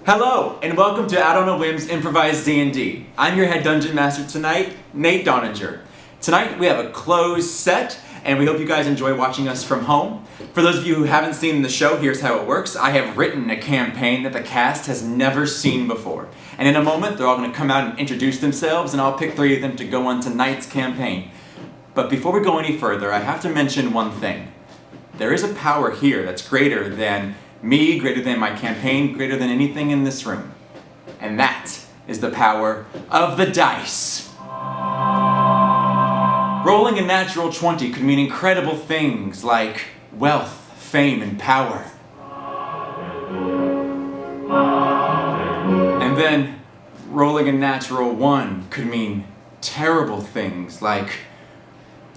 Hello, and welcome to On A Whim's Improvised D&D. I'm your head dungeon master tonight, Nate Doninger. Tonight we have a closed set, and we hope you guys enjoy watching us from home. For those of you who haven't seen the show, here's how it works. I have written a campaign that the cast has never seen before. And in a moment, they're all going to come out and introduce themselves, and I'll pick 3 of them to go on tonight's campaign. But before we go any further, I have to mention one thing. There is a power here that's greater than me, greater than my campaign, greater than anything in this room. And that is the power of the dice. Rolling a natural 20 could mean incredible things like wealth, fame, and power. And then rolling a natural 1 could mean terrible things like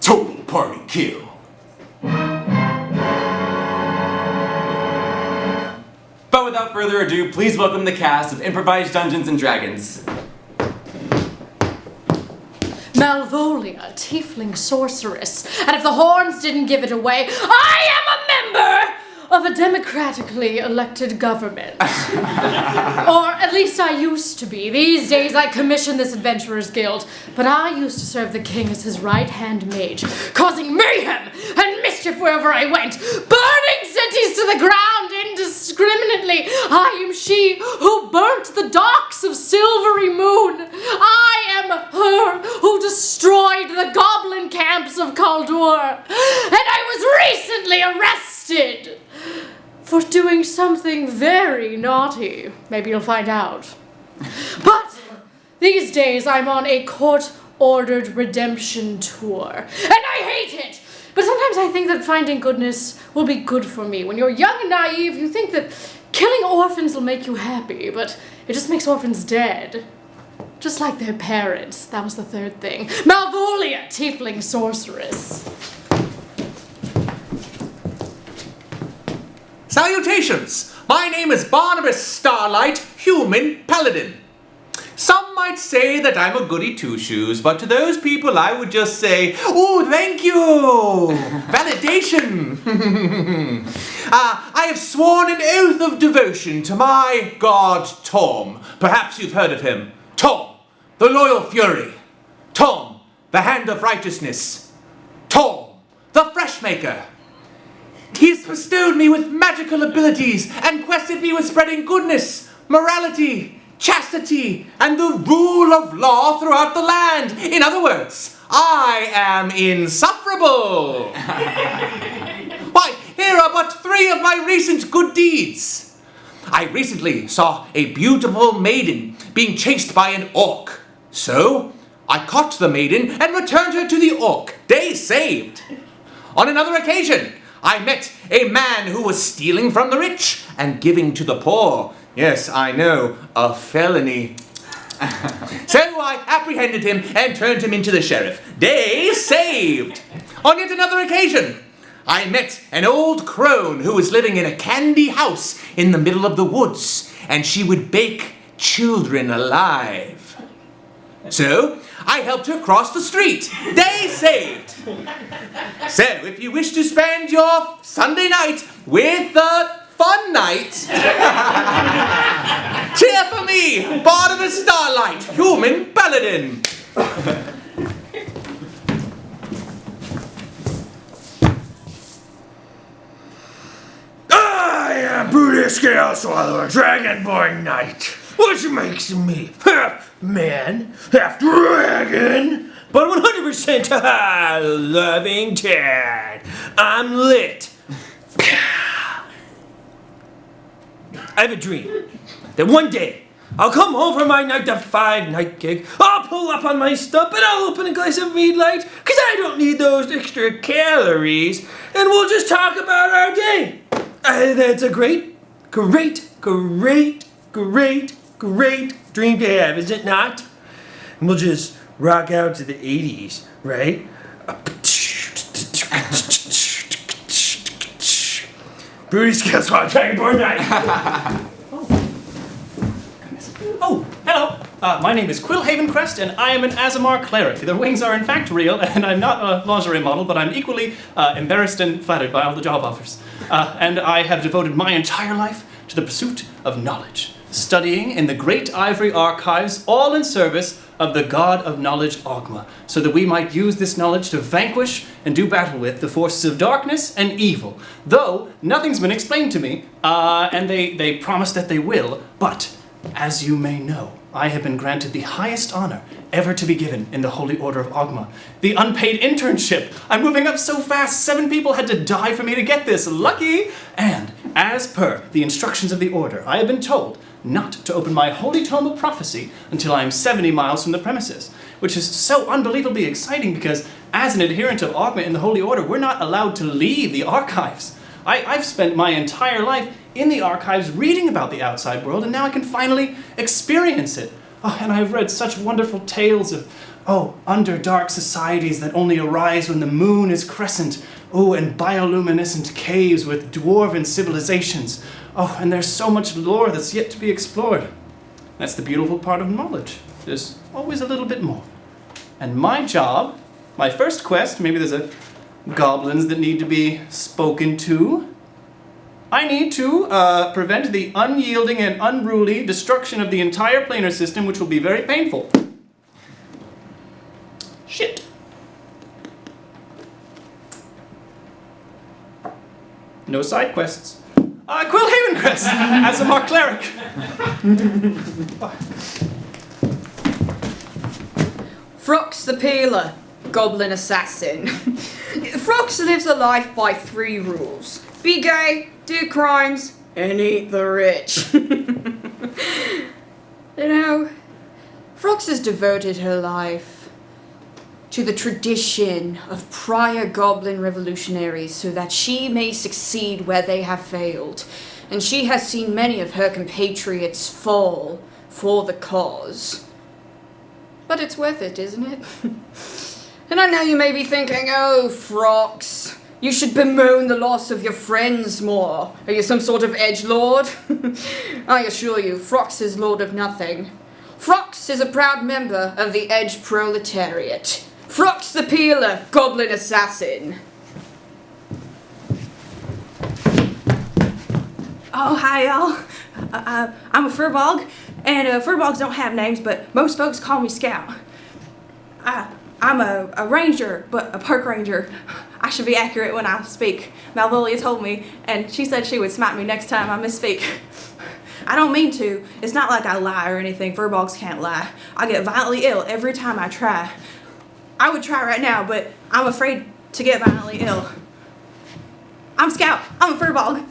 total party kill. But without further ado, please welcome the cast of Improvised Dungeons & Dragons. Malvolia, tiefling sorceress, and if the horns didn't give it away, I am a member of a democratically elected government. Or at least I used to be. These days I commission this adventurer's guild, but I used to serve the king as his right-hand mage, causing mayhem and mischief wherever I went, burning cities to the ground indiscriminately. I am she who burnt the docks of Silvery Moon. I am her who destroyed the goblin camps of Kaldor. And I was recently arrested for doing something very naughty. Maybe you'll find out. But these days I'm on a court-ordered redemption tour, and I hate it. But sometimes I think that finding goodness will be good for me. When you're young and naive, you think that killing orphans will make you happy, but it just makes orphans dead. Just like their parents. That was the 3rd thing. Malvolia, tiefling sorceress. Salutations! My name is Barnabas Starlight, human paladin. Some might say that I'm a goody two-shoes, but to those people I would just say, "Ooh, thank you! Validation!" I have sworn an oath of devotion to my god Tom. Perhaps you've heard of him. Tom, the loyal fury. Tom, the hand of righteousness. Tom, the fresh maker. He has bestowed me with magical abilities and quested me with spreading goodness, morality, chastity, and the rule of law throughout the land. In other words, I am insufferable. Why, here are but 3 of my recent good deeds. I recently saw a beautiful maiden being chased by an orc. So, I caught the maiden and returned her to the orc. Day saved. On another occasion, I met a man who was stealing from the rich and giving to the poor. Yes, I know, a felony. So I apprehended him and turned him into the sheriff. Day saved. On yet another occasion, I met an old crone who was living in a candy house in the middle of the woods, and she would bake children alive. So I helped her cross the street. Day saved. So, if you wish to spend your Sunday night with a fun night, cheer for me, Barnabas Starlight, human paladin. I am Brutus Scale Swallower, Dragonborn Knight, which makes me half man, half dragon, but 100% loving tad. I'm lit. I have a dream that one day I'll come home from my 9 to 5 night gig, I'll pull up on my stump and I'll open a glass of mead light, cause I don't need those extra calories, and we'll just talk about our day. That's a great dream to have, is it not? And we'll just rock out to the 80s, right? Brutus Scale Swallower, Dragonborn Knight. Oh, hello. My name is Quill Havencrest, and I am an Azamar cleric. The wings are in fact real, and I'm not a lingerie model, but I'm equally embarrassed and flattered by all the job offers. And I have devoted my entire life to the pursuit of knowledge. studying in the great ivory archives, all in service of the god of knowledge Ogma, so that we might use this knowledge to vanquish and do battle with the forces of darkness and evil. Though nothing's been explained to me, and they promise that they will, but as you may know, I have been granted the highest honor ever to be given in the Holy Order of Ogma, the unpaid internship. I'm moving up so fast, 7 people had to die for me to get this. Lucky! And as per the instructions of the Order, I have been told not to open my holy tome of prophecy until I am 70 miles from the premises, which is so unbelievably exciting because as an adherent of Ogma in the Holy Order, we're not allowed to leave the archives. I've spent my entire life in the archives reading about the outside world, and now I can finally experience it. Oh, and I've read such wonderful tales of, underdark societies that only arise when the moon is crescent. Oh, and bioluminescent caves with dwarven civilizations. Oh, and there's so much lore that's yet to be explored. That's the beautiful part of knowledge. There's always a little bit more. And my job, my first quest, maybe there's goblins that need to be spoken to. I need to prevent the unyielding and unruly destruction of the entire planar system, which will be very painful. Shit. No side quests. Quill Havencrest as a Mark Cleric. Frox the Peeler, Goblin Assassin. Frox lives a life by 3 rules. Be gay, do crimes, and eat the rich. Frox has devoted her life to the tradition of prior goblin revolutionaries so that she may succeed where they have failed. And she has seen many of her compatriots fall for the cause. But it's worth it, isn't it? And I know you may be thinking, oh, Frox, you should bemoan the loss of your friends more. Are you some sort of edgelord? I assure you, Frox is lord of nothing. Frox is a proud member of the Edge Proletariat. Frox the Peeler, Goblin Assassin. Oh, hi, y'all. I'm a furbog, and furbogs don't have names, but most folks call me Scout. I'm a ranger, but a park ranger. I should be accurate when I speak. Malvolia told me, and she said she would smack me next time I misspeak. I don't mean to. It's not like I lie or anything. Furbogs can't lie. I get violently ill every time I try. I would try right now, but I'm afraid to get violently ill. I'm Scout. I'm a furbog.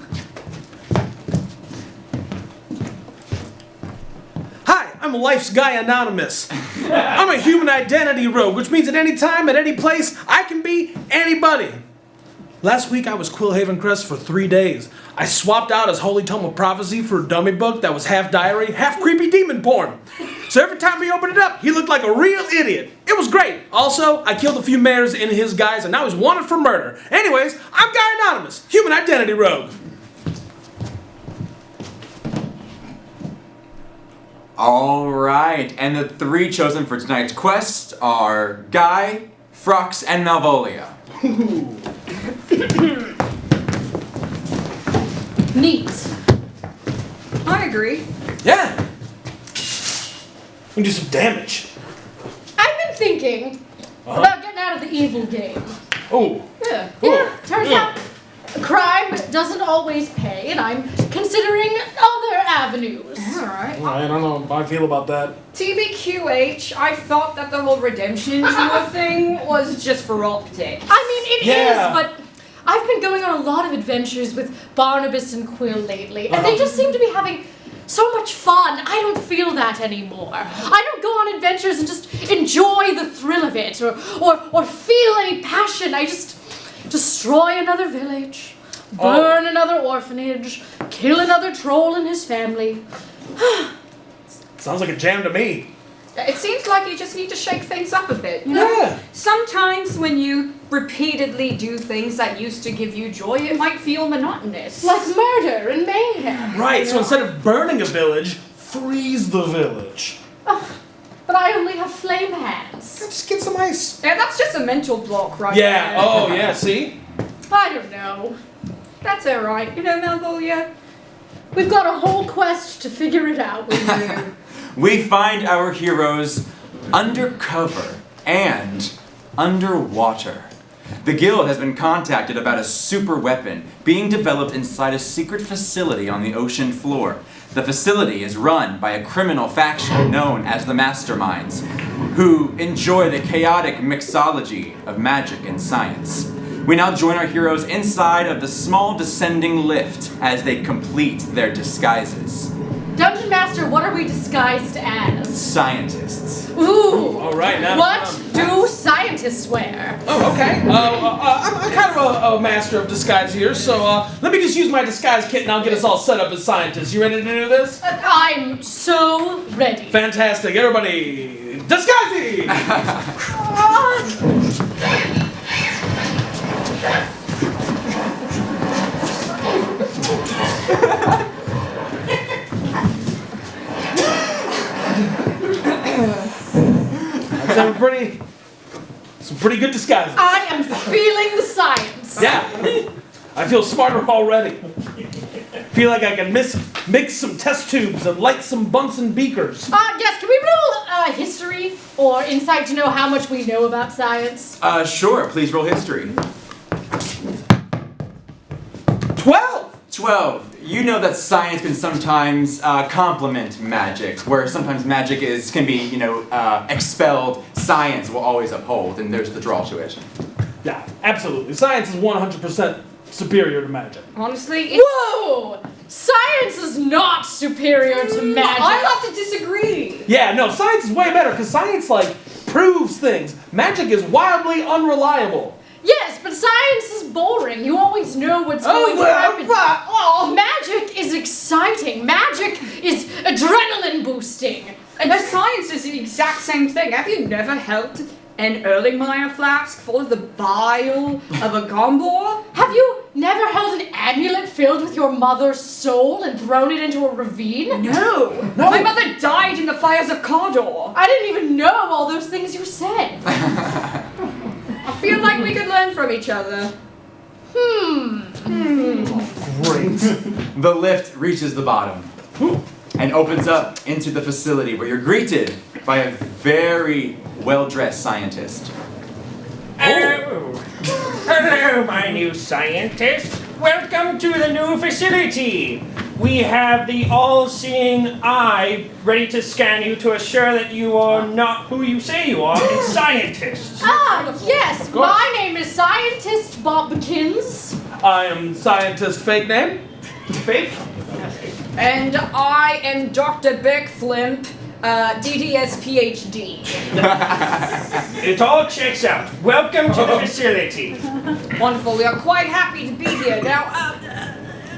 Hi, I'm Life's Guy Anonymous. I'm a human identity rogue, which means at any time, at any place, I can be anybody. Last week I was Quill Havencrest for 3 days. I swapped out his Holy Tome of Prophecy for a dummy book that was half diary, half creepy demon porn. So every time he opened it up, he looked like a real idiot. It was great. Also, I killed a few mayors in his guise, and now he's wanted for murder. Anyways, I'm Guy Anonymous, human identity rogue. All right, and the 3 chosen for tonight's quest are Guy, Frox, and Malvolia. Neat. I agree. Yeah. We can do some damage. I've been thinking about getting out of the evil game. Oh. Yeah. Turns out crime doesn't always pay, and I'm considering other avenues. Alright. I don't know how I feel about that. TBQH, I thought that the whole redemption tour thing was just for optics. I mean, it Yeah. is, but I've been going on a lot of adventures with Barnabas and Quill lately, and they just seem to be having so much fun. I don't feel that anymore. I don't go on adventures and just enjoy the thrill of it, or feel any passion. I just destroy another village, burn another orphanage, kill another troll and his family. Sounds like a jam to me. It seems like you just need to shake things up a bit. You know? Yeah. Sometimes when you repeatedly do things that used to give you joy, it might feel monotonous. Like murder and mayhem. Right, so instead of burning a village, freeze the village. But I only have flame hands. Just get some ice. Yeah, that's just a mental block right Yeah, there. oh yeah, see? I don't know. That's alright. You know, Malvolia, We've got a whole quest to figure it out. We find our heroes undercover and underwater. The guild has been contacted about a super weapon being developed inside a secret facility on the ocean floor. The facility is run by a criminal faction known as the Masterminds, who enjoy the chaotic mixology of magic and science. We now join our heroes inside of the small descending lift as they complete their disguises. Dungeon Master, what are we disguised as? Scientists. Ooh! All right, now. What do scientists wear? Oh, okay. I'm kind of a master of disguise here, so let me just use my disguise kit and I'll get us all set up as scientists. You ready to do this? I'm so ready. Fantastic. Everybody, disguising! Some pretty good disguises. I am feeling the science. Yeah, I feel smarter already. Feel like I can mix some test tubes and light some Bunsen beakers. Yes, can we roll history or insight to know how much we know about science? Sure, please roll history. 12. You know that science can sometimes complement magic, where sometimes magic can be, expelled. Science will always uphold, and there's the draw to it. Yeah, absolutely. Science is 100% superior to magic. Honestly, Whoa! Science is not superior to magic. I have to disagree. Yeah, no, science is way better because science proves things. Magic is wildly unreliable. Yes, but science is boring. You always know what's going to happen. Oh, magic is exciting. Magic is adrenaline boosting. And science is the exact same thing. Have you never held an Erlenmeyer flask full of the bile of a Gombor? Have you never held an amulet filled with your mother's soul and thrown it into a ravine? No. My mother died in the fires of Cawdor. I didn't even know all those things you said. I feel like we could learn from each other. Great. The lift reaches the bottom and opens up into the facility where you're greeted by a very well-dressed scientist. Oh. Hello, my new scientist. Welcome to the new facility. We have the all-seeing eye ready to scan you to assure that you are not who you say you are, a scientist. Yes, my name is Scientist Bobkins. I am scientist fake name. Fake? And I am Dr. Beck Flimp, DDS PhD. It all checks out. Welcome to the facility. Wonderful, we are quite happy to be here.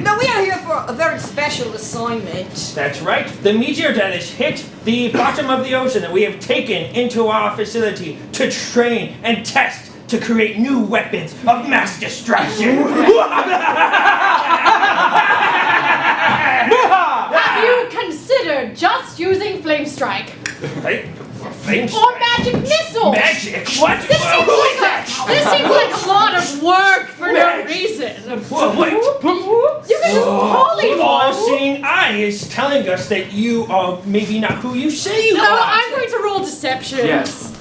Now we are here for a very special assignment. That's right. The meteor that has hit the bottom of the ocean that we have taken into our facility to train and test to create new weapons of mass destruction. Have you considered just using Flame Strike? Or Magic Missile? Magic? What? This seems like a lot of work for no reason. Wait. You can just The polymorph. all-seeing eye is telling us that you are maybe not who you say you No, are. I'm going to roll deception. Yes.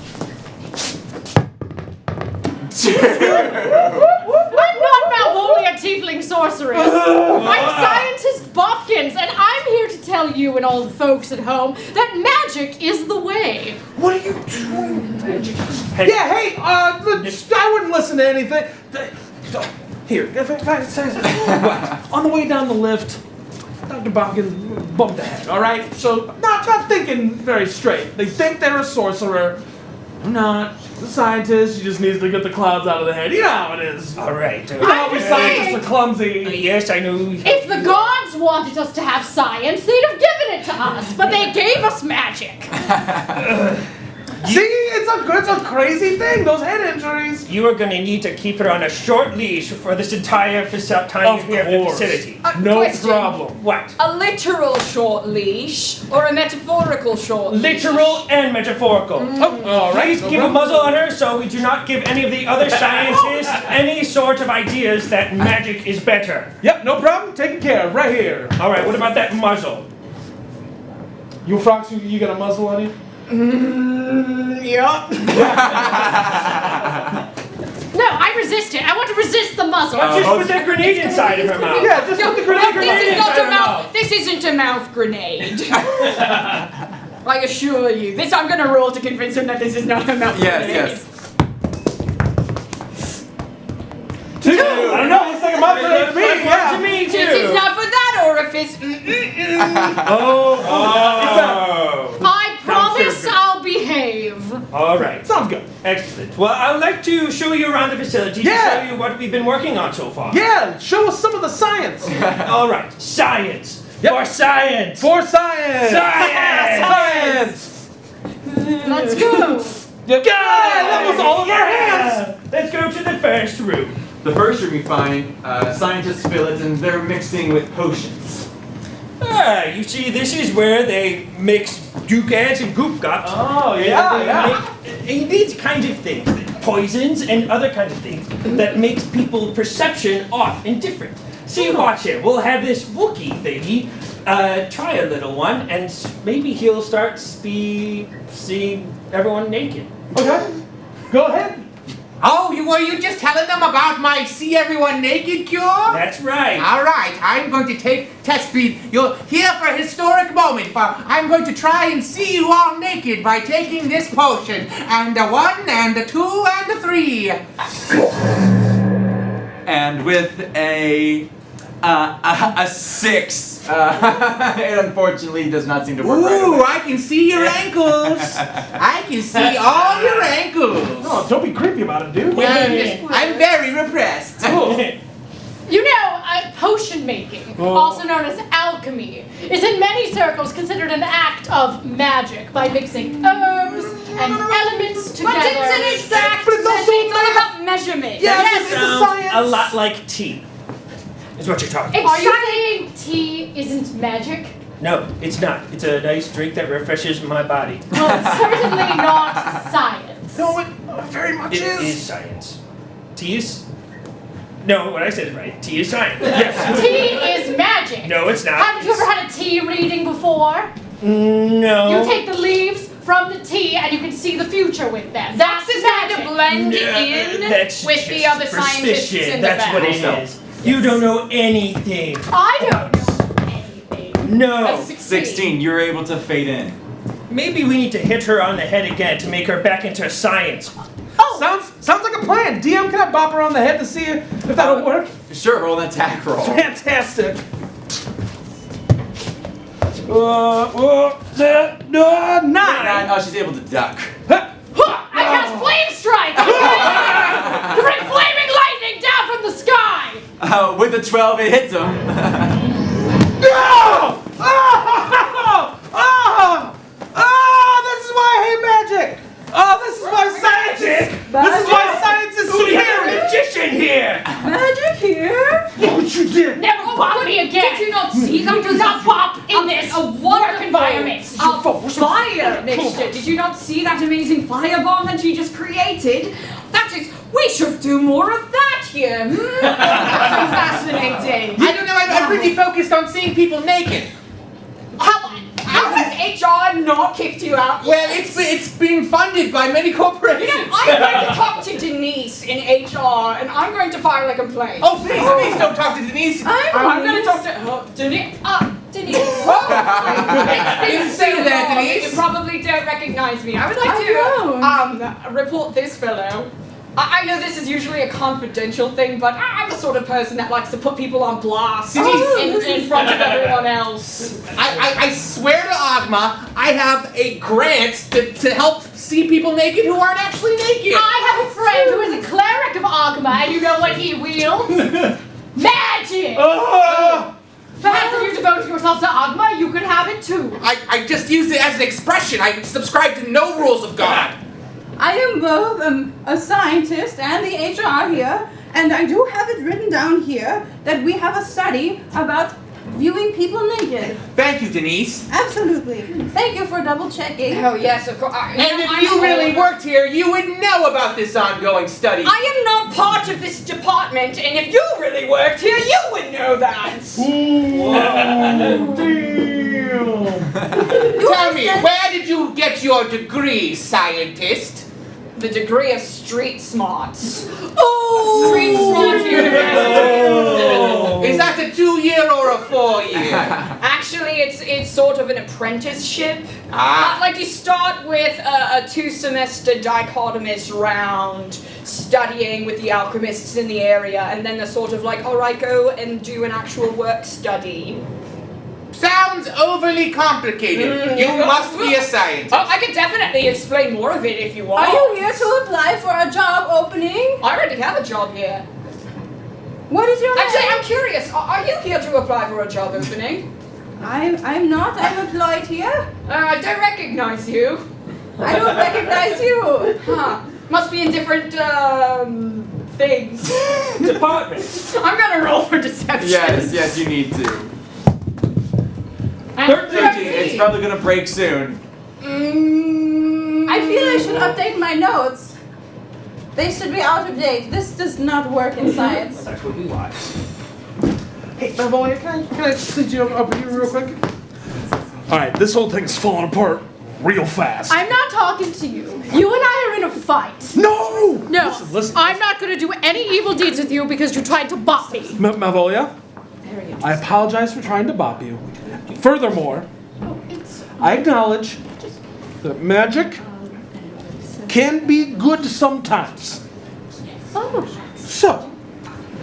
I'm not Malvolia Tiefling Sorceress. I'm Scientist Bopkins, and I'm here to tell you and all the folks at home that magic is the way. What are you doing? Yeah, hey, I wouldn't listen to anything. Here, if I say on the way down the lift, Dr. Bopkins bumped ahead, alright? So, not thinking very straight. They think they're a sorcerer. I'm not. The scientist, he just needs to get the clouds out of the head. You know how it is. All right. You know how we scientists are clumsy. Yes, I know. If the gods wanted us to have science, they'd have given it to us, but they gave us magic. See, it's a crazy thing. Those head injuries. You are going to need to keep her on a short leash for this entire time here at the facility. No Question. problem. What? A literal short leash or a metaphorical short leash? Literal and metaphorical. All right. Please keep a muzzle on her so we do not give any of the other scientists any sort of ideas that magic is better. Yep, no problem. Taken care of. Right here. All right, what about that muzzle? You Frox, you got a muzzle on you? Yup. No, I resist it. I want to resist the muzzle. Just put that grenade inside of her mouth. Yeah, just put the grenade. This is not inside a her mouth. This isn't a mouth grenade. I assure you. This I'm gonna roll to convince him that this is not a mouth grenade. Yes. Two. I don't know. Looks like a muzzle to me. To Yeah. me too. This is not for that orifice. Oh. I promise I'll behave. All right. Sounds good. Excellent. Well, I'd like to show you around the facility Yeah. to show you what we've been working on so far. Yeah, show us some of the science. All right. Science. Yep. For science. For science. Science. Science. Let's go. Yep. Yeah, that was all of our hands. Let's go to the first room. The first room we find, scientists fill it and they're mixing with potions. You see, this is where they mix ducats and goopguts. Oh, yeah. And these kinds of things, poisons and other kinds of things that makes people's perception off and different. See, watch it. We'll have this Wookiee thingy. Try a little one, and maybe he'll start seeing everyone naked. Okay. Go ahead. Oh, were you just telling them about my see everyone naked cure? That's right. All right, I'm going to test feed. You're here for a historic moment. I'm going to try and see you all naked by taking this potion. And a 1, and a 2, and a 3. And with a 6, it unfortunately does not seem to work right Ooh, away. I can see your ankles. I can see all your ankles. Oh, don't be creepy about it, dude. I'm very repressed. You know, potion making, also known as alchemy, is in many circles considered an act of magic by mixing herbs and elements together. But it's an exact. But it's also it's all about measurement. Yes, it's a Sounds science. a lot like tea. Is what you're talking about. Are you saying tea isn't magic? No, it's not. It's a nice drink that refreshes my body. Well, it's certainly not science. No, it very much It is science. Tea is... No, what I said is right. Tea is science. Yes. Tea is magic. No, it's not. Haven't you ever had a tea reading before? No. You take the leaves from the tea and you can see the future with them. That's This is how to magic. blend No, in that's with the just other scientists superstition. in the That's back. what it is. You don't know anything. I don't know anything. No. 16, you're able to fade in. Maybe we need to hit her on the head again to make her back into science. Sounds like a plan. DM, can I bop her on the head to see if that'll work? Sure, roll an attack roll. Fantastic. 9. Oh, she's able to duck. I cast Flame Strike! You bring flaming lightning down from the sky! With a 12, it hits him. No! This is why I hate magic. This is why science is. This is why science is We have a superior. magician here. Magic here? Look what you did. Never bop me again! Did you not see that? Do not bop in this a work wonderful environment! fire mixture. Did you not see that amazing firebomb that you just created? That is, we should do more of that here. That's so fascinating. I don't know, I'm pretty focused on seeing people naked. How has HR not kicked you out? Well, it's being funded by many corporations. You know, I'm going to talk to Denise in HR, and I'm going to file a complaint. Oh, please don't talk to Denise. I'm going to talk to Denise. Denise. Didn't see that, Denise. You probably don't recognize me. I would like to report this fellow. I know this is usually a confidential thing, but I'm the sort of person that likes to put people on blast in front of everyone else. I swear to Agma, I have a grant to help see people naked who aren't actually naked. I have a friend who is a cleric of Agma, and you know what he wields? Magic! Perhaps if you devoted yourself to Agma, you could have it too. I just use it as an expression. I subscribe to no rules of God. I am both a scientist and the HR here, and I do have it written down here that we have a study about viewing people naked. Thank you, Denise. Absolutely. Thank you for double checking. Oh yes, of course. And if you really worked here, you would know about this ongoing study. I am not part of this department, and if you really worked here, you would know that. Tell me, where did you get your degree, scientist? The degree of street smarts. Oh! Street smarts university. Is that a 2-year or a 4-year? Actually, it's sort of an apprenticeship. Ah. Like you start with a 2-semester dichotomous round studying with the alchemists in the area, and then they're sort of like, all right, go and do an actual work study. Sounds overly complicated. You must be a scientist. Oh, I could definitely explain more of it if you want. Are you here to apply for a job opening? I already have a job here. What is your name? Actually, I'm curious. Are you here to apply for a job opening? I'm not. I'm employed here. I don't recognize you. I don't recognize you. Huh. Must be in different, things. Department. I'm gonna roll for deception. Yes, you need to. 13. It's probably gonna break soon. I feel I should update my notes. They should be out of date. This does not work in science. That's what we watch. Hey, Malvolia, can I sit you up here real quick? Alright, this whole thing's falling apart real fast. I'm not talking to you. You and I are in a fight. No! No, Listen. I'm not going to do any evil deeds with you because you tried to bop me. Malvolia, I apologize for trying to bop you. Furthermore, I acknowledge that magic can be good sometimes. Oh. So,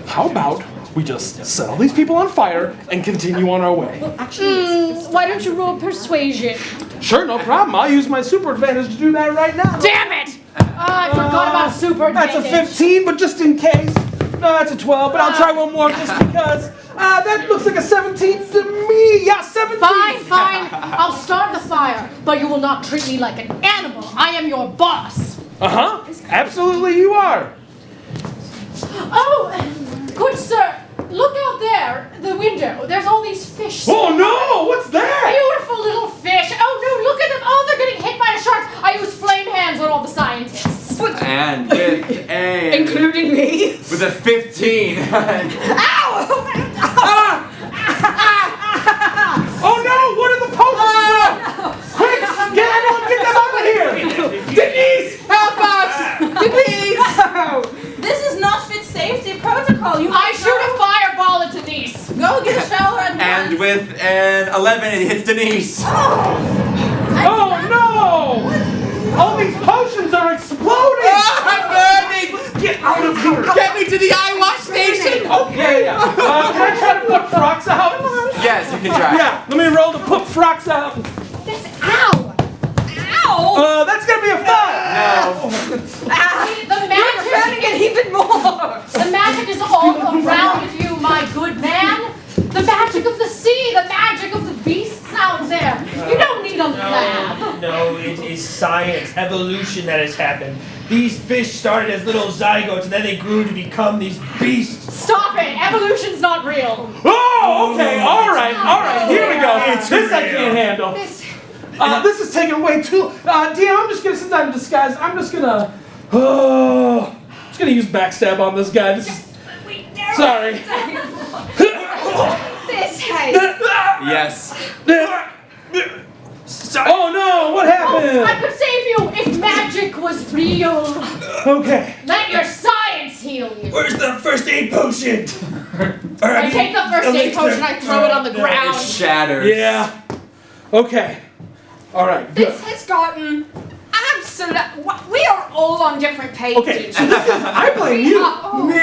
how about we just set all these people on fire and continue on our way? Why don't you roll persuasion? Sure, no problem. I'll use my super advantage to do that right now. Damn it! I forgot about super That's advantage. a 15, but just in case. No, that's a 12, but I'll try one more just because. That looks like a 17 to me. Yeah, 17. Fine. I'll start the fire, but you will not treat me like an animal. I am your boss. Uh-huh. Absolutely you are. Oh, good sir. Look out there, the window. There's all these fish. Oh no! What's that? Beautiful little fish. Oh no, look at them. Oh, they're getting hit by a shark. I use flame hands on all the scientists. And with a... Including me. With a 15. Ow! Oh no! What are the potions? Quick! Get them out of here! Denise! Help us! Denise! This is not fit safety protocol. You I shoot a fireball at Denise. go get a shower at And once. with an 11, it hits Denise. Oh no! All these potions are exploding! I'm burning! Get out of here! Get me to the eye wash station! Okay, yeah. Can I try to put Frox out? Yes, you can try. Yeah, let me roll to put Frox out. Ow! That's gonna be a 5. The magic. Burning it even more. The magic is all around you, my good man. The magic of the sea, the magic of the beasts out there. You don't need a lab. No, it is science, evolution that has happened. These fish started as little zygotes and then they grew to become these beasts. Stop it! Evolution's not real. Oh, okay, alright, here we go. It's This I real. can't handle. This is taking way too... DM, I'm just gonna sit down in disguise. I'm just gonna use backstab on this guy. This is... Sorry. This has. Yes. Oh no, what I happened? could save you if magic was real. Okay. Let your science heal you. Where's the first aid potion? I take the first aid potion, I throw it on the It ground. shatters. Yeah. Okay. Alright, good. This has gotten absolute. We are all on different pages. Okay, so this is... I blame you. Me?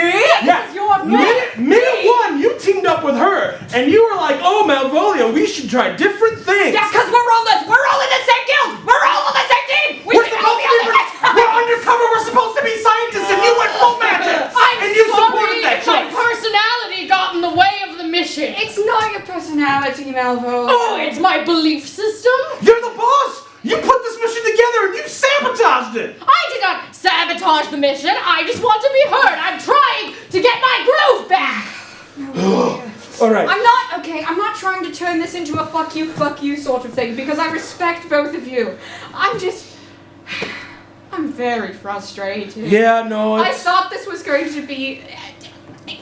Yeah. Your Minute 1, you teamed up with her, and you were like, "Oh, Malvolia, we should try different things." That's because we're all in the same guild. We're all on the same team. We We're should all supposed be to on the be... We're undercover. We're supposed to be scientists, and you went full magic. I'm and you sorry supported that if my choice. personality got in the way of the mission. It's not your personality. Malvolia. Oh, it's my belief system? You're the boss! You put this mission together and you sabotaged it! I did not sabotage the mission. I just want to be heard. I'm trying to get my groove back. All right. I'm not trying to turn this into a fuck you sort of thing because I respect both of you. I'm very frustrated. Yeah, no, I it's... thought this was going to be.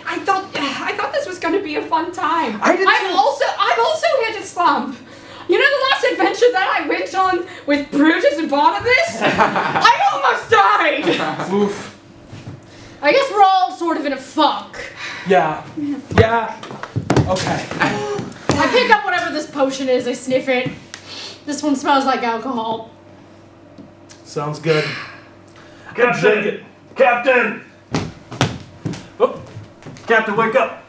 I thought this was going to be a fun time. I did too. I've also hit a slump. You know the last adventure that I went on with Brutus and Barnabas? I almost died. Oof. I guess we're all sort of in a funk. Yeah. Okay. I pick up whatever this potion is, I sniff it. This one smells like alcohol. Sounds good. Captain! Captain! Oh, Captain, wake up!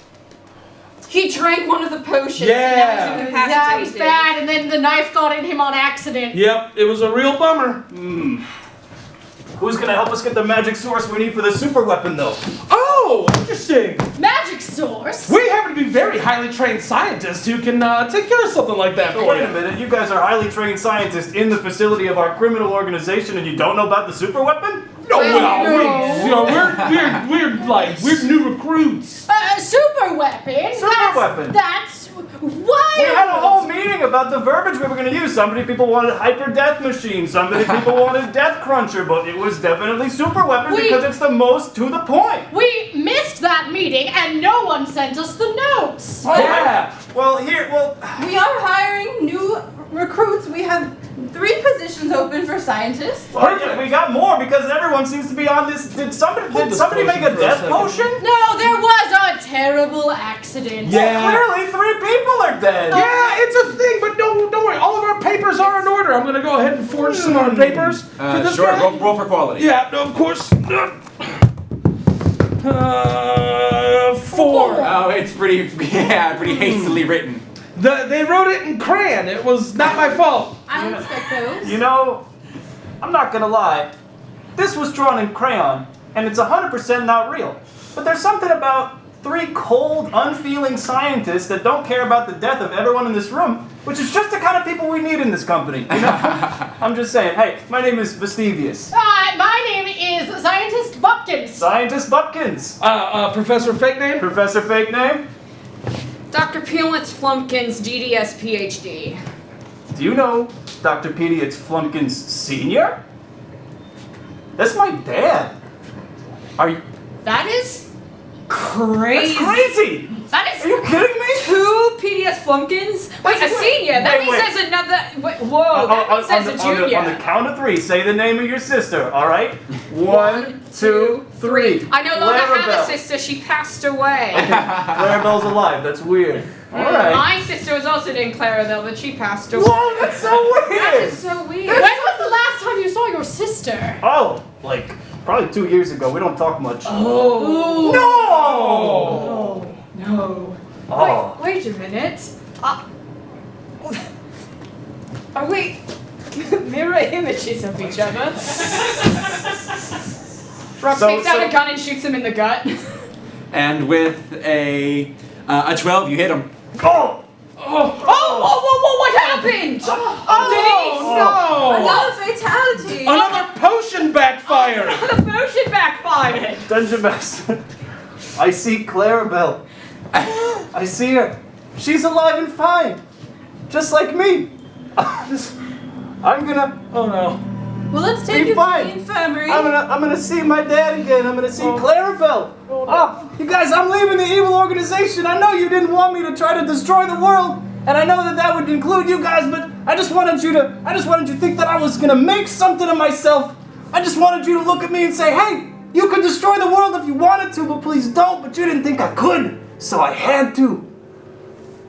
He drank one of the potions. Yeah. And now he's That was incapacitated. bad, and then the knife got in him on accident. Yep, it was a real bummer. Who's gonna help us get the magic source we need for the super weapon, though? Oh, interesting. Magic source? We happen to be very highly trained scientists who can take care of something like that for Wait a you. minute, you guys are highly trained scientists in the facility of our criminal organization and you don't know about the super weapon? No, No. we're new recruits. Super weapon? Super weapon. That's wild. We had a whole meeting about the verbiage we were going to use. Some many people wanted hyper death machine, some many people wanted death cruncher, but it was definitely super weapon because it's the most to the point. We missed that meeting, and no one sent us the notes. Yeah. Well, We are hiring new recruits. We have 3 positions open for scientists. yeah, we got more because everyone seems to be on this. Did somebody make a death potion? No, there was a terrible accident. Yeah. Clearly, 3 people are dead. Yeah, it's a thing, but don't worry. All of our papers are in order. I'm gonna go ahead and forge some more papers for this Sure, guy. roll for quality. Yeah, no, of course. 4. Oh, it's pretty hastily written. They wrote it in crayon. It was not my fault. I don't expect those. You know, I'm not gonna lie. This was drawn in crayon, and it's 100% not real. But there's something about 3 cold, unfeeling scientists that don't care about the death of everyone in this room, which is just the kind of people we need in this company. You know? I'm just saying. Hey, my name is Vestivius. My name is Scientist Bupkins. Scientist Bupkins. Professor Fake Name? Professor Fake Name. Dr. Peelitz Flumpkins, DDS PhD. Do you know Dr. Pediax Flumpkins Sr.? That's my dad. Are you? That is crazy. That's crazy. That is. Are you kidding me? 2 PDS Flumpkins? Wait, a senior. That means there's another. Whoa, that means there's a junior. On the count of 3, say the name of your sister, alright? 1, 2, 3. I no longer have a sister, she passed away. Clarabelle's alive, that's weird. Alright. My sister was also named Clarabelle, but she passed away. Whoa, that's so weird! That is so weird. When was the last time you saw your sister? Oh, like, probably 2 years ago. We don't talk much. Oh. No! No. Oh. Wait a minute. Are we mirror images of each other? Frox takes out a gun and shoots him in the gut. And with a 12, you hit him. Oh! What happened? No! Another fatality. Another potion backfired! The potion backfired. Dungeon Master. I see Clarabelle. I see her. She's alive and fine. Just like me. I'm gonna. Oh no. Well, let's take Be you fine. to the infirmary. I'm gonna see my dad again. I'm gonna see Clarabelle. Oh, you guys, I'm leaving the evil organization. I know you didn't want me to try to destroy the world, and I know that would include you guys, but I just wanted you to think that I was gonna make something of myself. I just wanted you to look at me and say, hey, you could destroy the world if you wanted to, but please don't. But you didn't think I could, so I had to.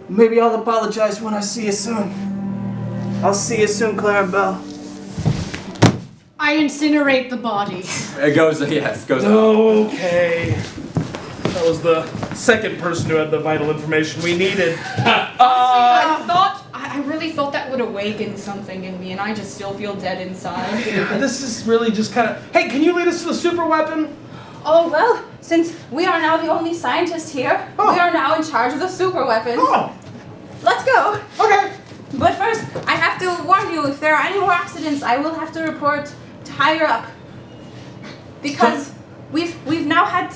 Maybe I'll apologize when I see you soon. I'll see you soon, Clarabelle. I incinerate the body. It goes up. Okay. That was the second person who had the vital information we needed. I really thought that would awaken something in me, and I just still feel dead inside. This is really just kind of... Hey, can you lead us to the super weapon? Oh, well, since we are now the only scientists here, we are now in charge of the super weapon. Oh. Let's go go. Okay. But first, I have to warn you, if there are any more accidents, I will have to report to higher up. Because we've now had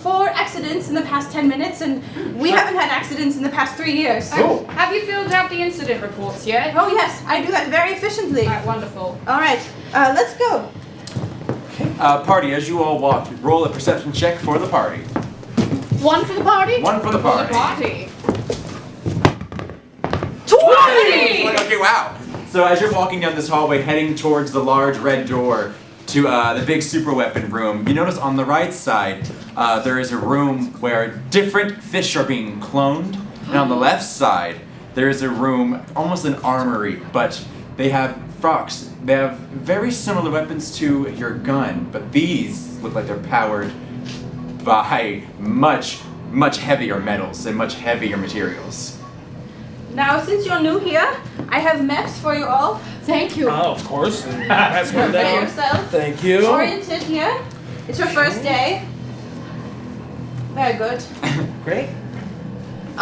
4 accidents in the past 10 minutes, and we haven't had accidents in the past 3 years. Oh. Have you filled out the incident reports yet? Oh yes, I do that very efficiently. Alright, wonderful. All right, let's go. Party, as you all walk, roll a perception check for the party. 1 for the party? 1 for the party. Party. 20! Okay, wow. So as you're walking down this hallway, heading towards the large red door to the big super weapon room, you notice on the right side there is a room where different fish are being cloned, and on the left side there is a room, almost an armory, but they have Frox. They have very similar weapons to your gun, but these look like they're powered by much heavier metals and much heavier materials. Now, since you're new here, I have maps for you all. Thank you. Oh, of course. That's what Prepare that yourself. Thank you. Oriented here. It's your first day. Very good. Great.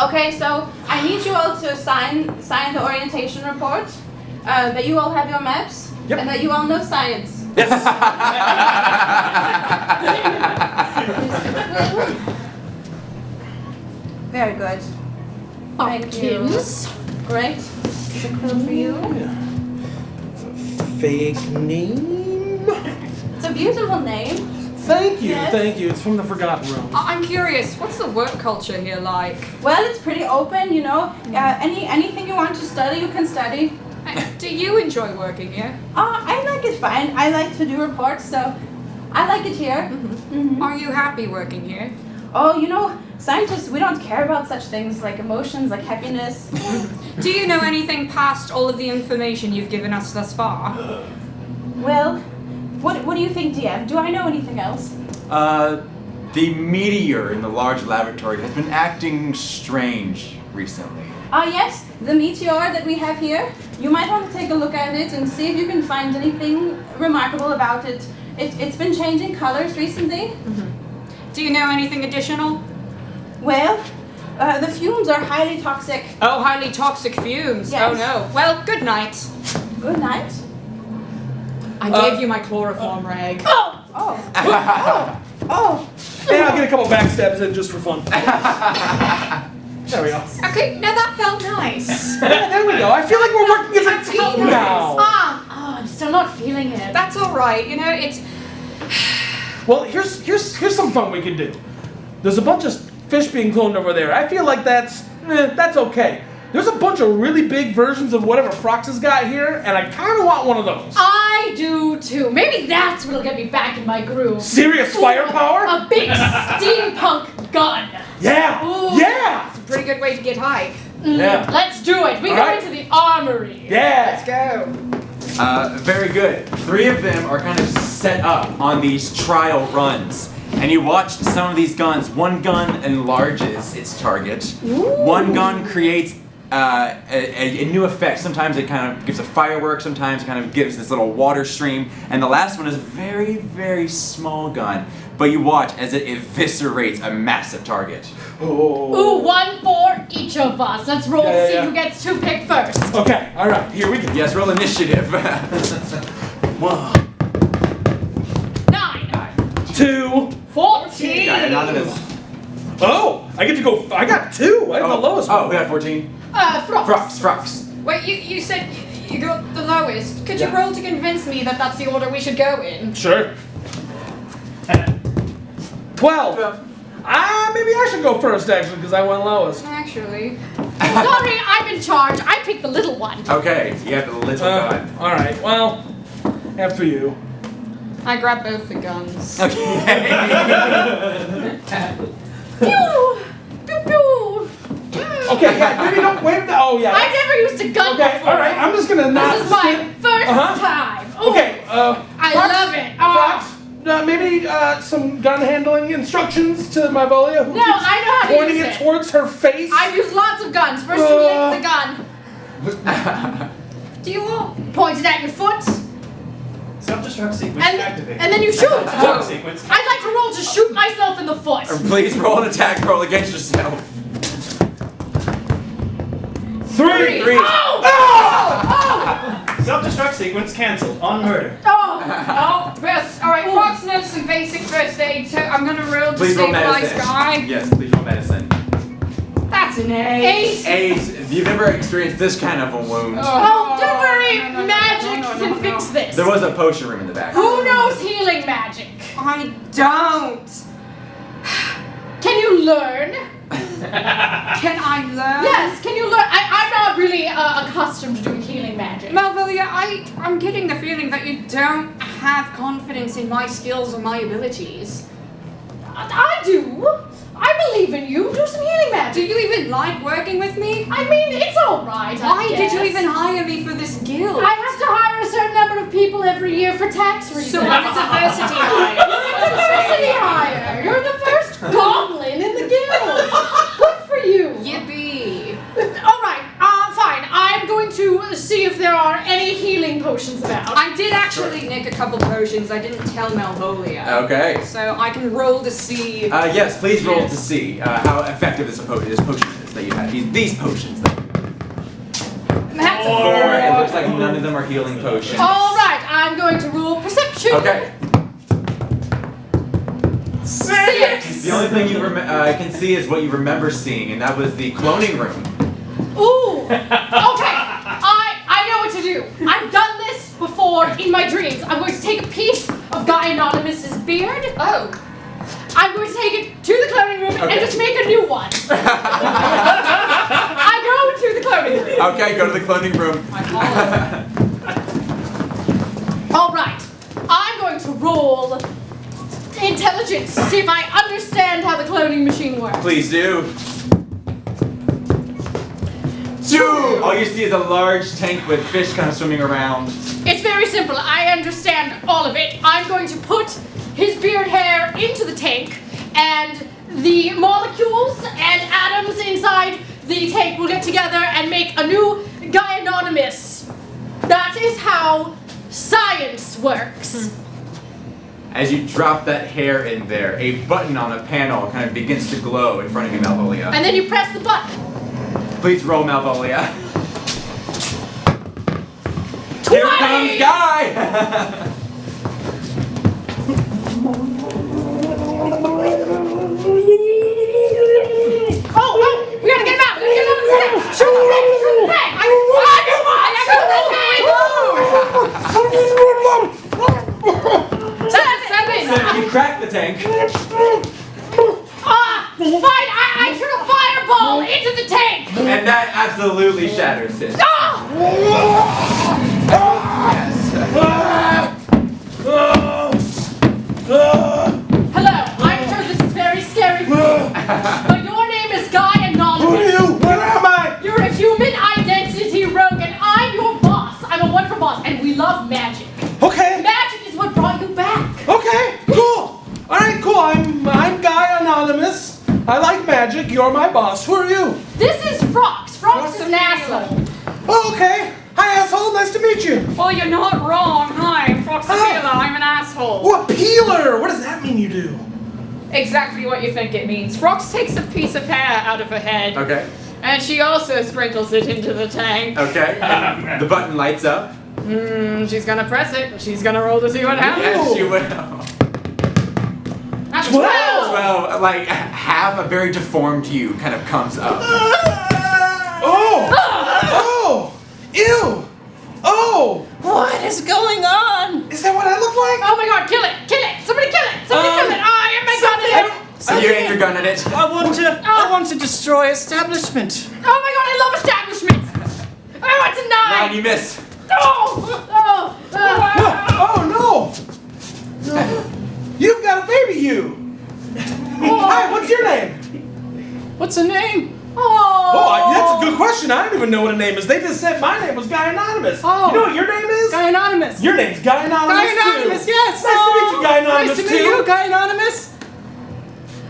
Okay, so I need you all to sign the orientation report. That you all have your maps. Yep. And that you all know science. Very good. Thank you. Pumpkins. Great. It's a clue for you. Fake name? It's a beautiful name. Thank you, Yes. thank you. It's from the Forgotten Realms. I'm curious, what's the work culture here like? Well, it's pretty open, you know. Anything you want to study, you can study. Do you enjoy working here? I like it fine. I like to do reports, so I like it here. Are you happy working here? Oh, you know, scientists, we don't care about such things like emotions, like happiness. Do you know anything past all of the information you've given us thus far? Well, what do you think, DM? Do I know anything else? The meteor in the large laboratory has been acting strange recently. Yes, the meteor that we have here. You might want to take a look at it and see if you can find anything remarkable about it. It's been changing colors recently. Do you know anything additional? Well, the fumes are highly toxic. Oh, highly toxic fumes. Yes. Oh no. Well, good night. Good night. I gave you my chloroform rag. Oh. And I'll get a couple backstabs in just for fun. There we go. Okay, now that felt nice. Yeah, there we go. I feel like we're working as a team now. I'm still not feeling it. That's all right. You know, it's. Well, here's some fun we can do. There's a bunch of fish being cloned over there. I feel like that's okay. There's a bunch of really big versions of whatever Frox has got here, and I kind of want one of those. I do too. Maybe that's what'll get me back in my groove. Serious firepower? A big steampunk gun. Yeah! Ooh. Yeah! It's a pretty good way to get hype. Yeah. Let's do it. We All go right. into the armory. Yeah! Let's go. Very good. 3 of them are kind of set up on these trial runs. And you watch some of these guns. One gun enlarges its target. One gun creates a new effect. Sometimes it kind of gives a firework, sometimes it kind of gives this little water stream. And the last one is a very, very small gun. But you watch as it eviscerates a massive target. Ooh, 1 for each of us. Let's roll Yeah, to see yeah. who gets to pick first. Okay, alright, here we go. Yes, roll initiative. 9. 2. 14. Got it, anonymous. Oh! I get to go. I got 2. I have the lowest one. Oh, we got 14. Frox. Frox. Wait, you said you got the lowest. Could you Yeah. roll to convince me that that's the order we should go in? Sure. 12. Maybe I should go first, actually, because I went lowest. Actually. Sorry, I'm in charge. I picked the little one. Okay, you have the little gun. Alright, well, after you. I grabbed both the guns. Okay. Pew! Pew pew! Okay, yeah, maybe don't wait. Oh, yeah. I've never used a gun Okay, before. alright, I'm just gonna not. This is my first Uh-huh. time. Ooh, Okay, I Fox, love it. Fox, maybe some gun handling instructions to Malvolia, who No, keeps I know how to pointing use it it. towards her face. I've used lots of guns. First you lick the gun. Do you all point it at your foot? Self-destruct sequence activated. And then you shoot. Self-destruct sequence. I'd like to roll to shoot myself in the foot. Please roll an attack roll against yourself. 3. Self-destruct sequence cancelled on murder. Yes. All right, Frox knows some basic first aid, so I'm gonna roll to Please roll stabilize medicine. Guy. Yes, please roll medicine. That's an 8. 8. You've never experienced this kind of a wound. Oh, don't worry. no, Magic no, can fix this. There was a potion room in the back. Who knows healing magic? I don't. Can you learn? Can I learn? Yes, can you learn? I'm not really accustomed to doing healing magic. Malvolia, I'm getting the feeling that you don't have confidence in my skills or my abilities. I do. I believe in you. Do some healing Do magic. you even like working with me? I mean, it's all right. Why did you even hire me for this guild? I have to hire a certain number of people every year for tax reasons. So I'm a diversity hire. Diversity hire. You're the first goblin in the guild. Good for you. Yippee. All right. Fine. I'm going to see if there are any healing potions about. I did actually nick a couple potions. I didn't tell Malvolia. Okay. So I can roll to see. Yes, please roll to see how effective this potion is that you have. These potions. That's a 4. It 4. looks like none of them are healing potions. All right. I'm going to roll perception. Okay. 6. The only thing you I can see is what you remember seeing, and that was the cloning room. Ooh. Okay. I know what to do. I've done this before in my dreams. I'm going to take a piece of Guy Anonymous's beard. Oh. I'm going to take it to the cloning room and just make a new one. I go to the cloning room. Okay, go to the cloning room. I follow. All right. I'm going to roll intelligence to see if I understand how the cloning machine works. Please do. 2. All you see is a large tank with fish kind of swimming around. It's very simple. I understand all of it. I'm going to put his beard hair into the tank, and the molecules and atoms inside the tank will get together and make a new Guy Anonymous. That is how science works. As you drop that hair in there, a button on a panel kind of begins to glow in front of you, Malvolia. And then you press the button. Please roll, Malvolia. 20! Here comes Guy! Oh, we gotta get him out! We gotta get him out of the tank! Shoot the tank! Shoot the tank! I So you crack the tank. Fine! I shoot a fireball into the tank! And that absolutely shatters it. Ah! Yes. Hello, I'm sure this is very scary for you, but your name is Guy Anonymous. Who are you? Where am I? You're a human identity rogue, and I'm your boss. I'm a wonderful boss, and we love magic. Okay. Magic is what brought you back. Okay. Cool. All right. Cool. I'm Guy Anonymous. I like magic. You're my boss. Who are you? This is Frox. Frox is an asshole. Oh, okay. Hi, asshole. Nice to meet you. Well, you're not wrong. Hi, I'm Frox the Peeler. I'm an asshole. Oh, a peeler. What does that mean you do? Exactly what you think it means. Frox takes a piece of hair out of her head, Okay. and she also sprinkles it into the tank. Okay. And the button lights up. She's gonna press it. She's gonna roll to see what happens. Yes, you will. That's 12. Well, like half a very deformed you kind of comes up. Oh. Oh. Ew. Oh. What is going on? Is that what I look like? Oh my god, kill it! Kill it! Somebody kill it! Somebody kill it! I am my gun in it! So you aim your gun at it. I want to destroy establishment. Oh my god, I love establishments! I want to 9, 9! you miss. Oh no. You've got a baby, you. Hi. What's your name? What's her name? Oh, that's a good question. I don't even know what a name is. They just said my name was Guy Anonymous. Oh. You know what your name is? Guy Anonymous. Your name's Guy Anonymous Guy Anonymous, too. yes. Nice to meet you, Guy Anonymous Nice to too. meet you, Guy Anonymous.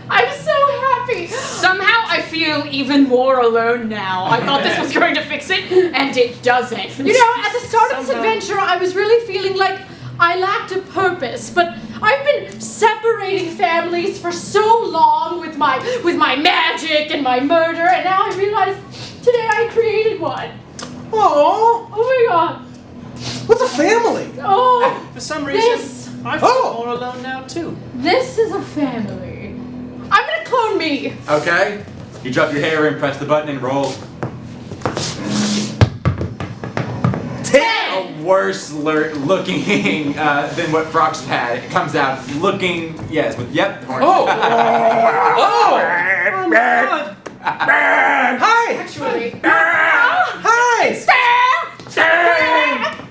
I'm so happy! Somehow I feel even more alone now. I thought this was going to fix it, and it doesn't. You know, at the start of this Somehow. adventure, I was really feeling like I lacked a purpose, but I've been separating families for so long with my magic and my murder, and now I realize Today I created one. Oh, Oh my god. what's a family? Oh, For some reason, I feel more alone now too. this is a family. I'm gonna clone me. Okay. You drop your hair and press the button and roll. 10. Worse looking than what Frox had. It comes out looking, yes, with, yep, horns. Oh! Oh! Hi! Actually. Hi!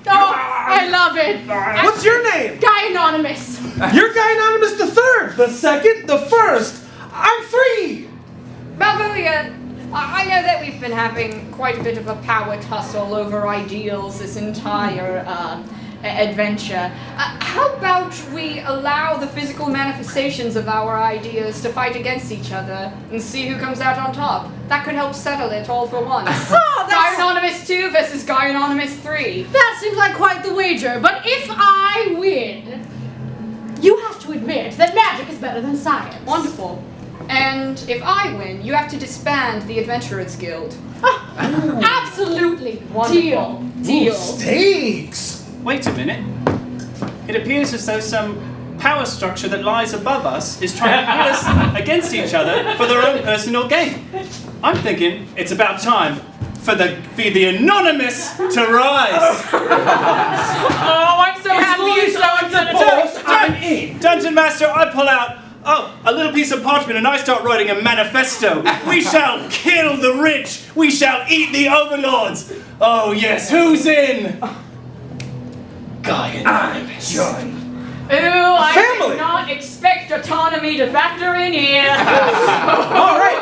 Oh, I love it. What's your name? Guy Anonymous. You're Guy Anonymous the third, the second, the first. I'm 3. Malvolia, I know that we've been having quite a bit of a power tussle over ideals this entire adventure. How about we allow the physical manifestations of our ideas to fight against each other and see who comes out on top? That could help settle it all for once. Guy Anonymous 2 versus Guy Anonymous 3. That seems like quite the wager, but if I win, you have to admit that magic is better than science. Wonderful. And if I win, you have to disband the Adventurers Guild. Absolutely. Wonderful. Deal. Stakes! Wait a minute. It appears as though some power structure that lies above us is trying to pit us against each other for their own personal gain. I'm thinking it's about time for the Anonymous to rise. Oh, I'm so happy you so I'm in. Dungeon Master, I pull out a little piece of parchment and I start writing a manifesto. We shall kill the rich. We shall eat the overlords. Oh yes, who's in? Guy and Joy. Ooh, I Family. did not expect autonomy to factor in here. All right,